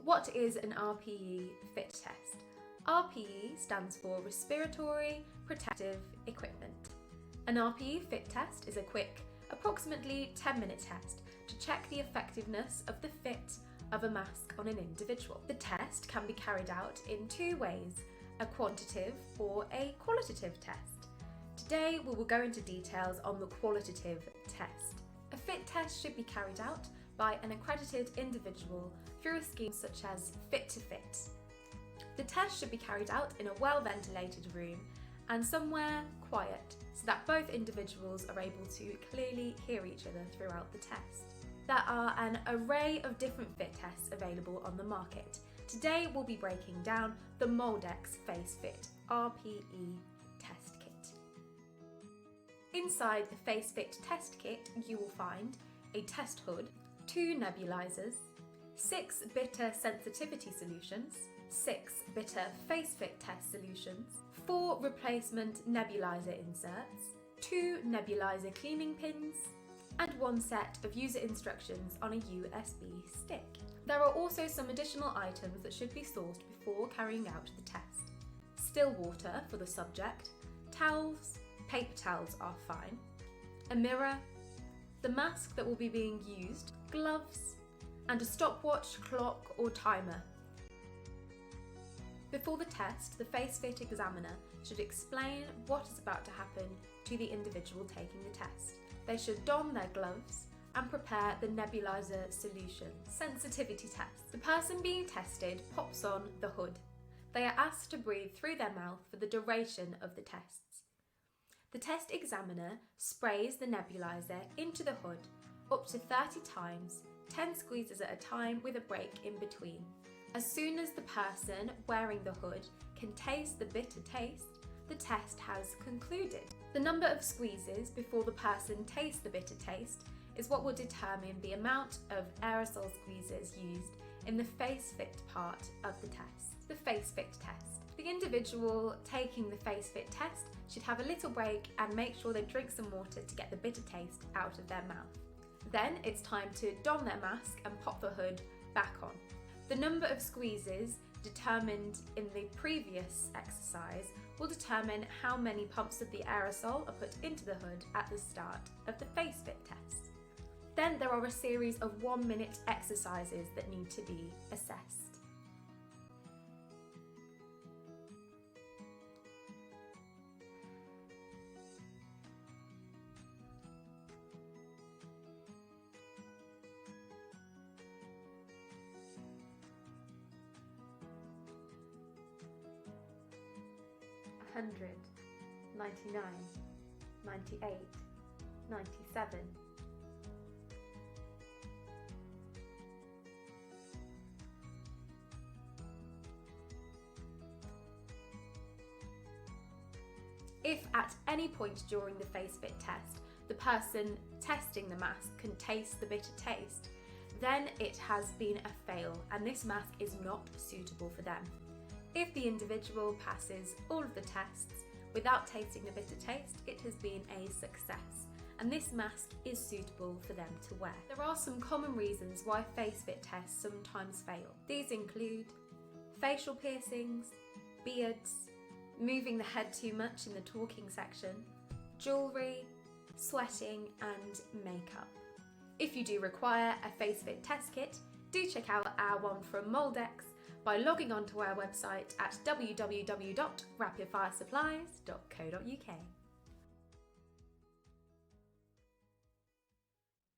What is an RPE fit test? RPE stands for Respiratory Protective Equipment. An RPE fit test is a quick, approximately 10-minute test to check the effectiveness of the fit of a mask on an individual. The test can be carried out in two ways, a quantitative or a qualitative test. Today we will go into details on the qualitative test. A fit test should be carried out by an accredited individual through a scheme such as Fit to Fit. The test should be carried out in a well-ventilated room and somewhere quiet so that both individuals are able to clearly hear each other throughout the test. There are an array of different fit tests available on the market. Today we'll be breaking down the MOLDEX Face Fit RPE test kit. Inside the Face Fit test kit you will find a test hood, 2 nebulizers, 6 bitter sensitivity solutions, 6 bitter face fit test solutions, 4 replacement nebulizer inserts, 2 nebulizer cleaning pins, and 1 set of user instructions on a USB stick. There are also some additional items that should be sourced before carrying out the test. Still water for the subject, towels, paper towels are fine, a mirror, the mask that will be being used, gloves, and a stopwatch, clock or timer. Before the test, the face fit examiner should explain what is about to happen to the individual taking the test. They should don their gloves and prepare the nebulizer solution. Sensitivity test. The person being tested pops on the hood. They are asked to breathe through their mouth for the duration of the tests. The test examiner sprays the nebulizer into the hood up to 30 times, 10 squeezes at a time with a break in between. As soon as the person wearing the hood can taste the bitter taste, the test has concluded. The number of squeezes before the person tastes the bitter taste is what will determine the amount of aerosol squeezes used in the face fit part of the test. The face fit test. The individual taking the face fit test should have a little break and make sure they drink some water to get the bitter taste out of their mouth. Then it's time to don their mask and pop the hood back on. The number of squeezes determined in the previous exercise will determine how many pumps of the aerosol are put into the hood at the start of the face fit test. Then there are a series of 1-minute exercises that need to be assessed. $100, $99, $98, $97. If at any point during the face fit test the person testing the mask can taste the bitter taste, then it has been a fail and this mask is not suitable for them. If the individual passes all of the tests without tasting the bitter taste, it has been a success and this mask is suitable for them to wear. There are some common reasons why face fit tests sometimes fail. These include facial piercings, beards, moving the head too much in the talking section, jewellery, sweating and makeup. If you do require a face fit test kit, do check out our one from MOLDEX by logging onto our website at www.rapidfiresupplies.co.uk.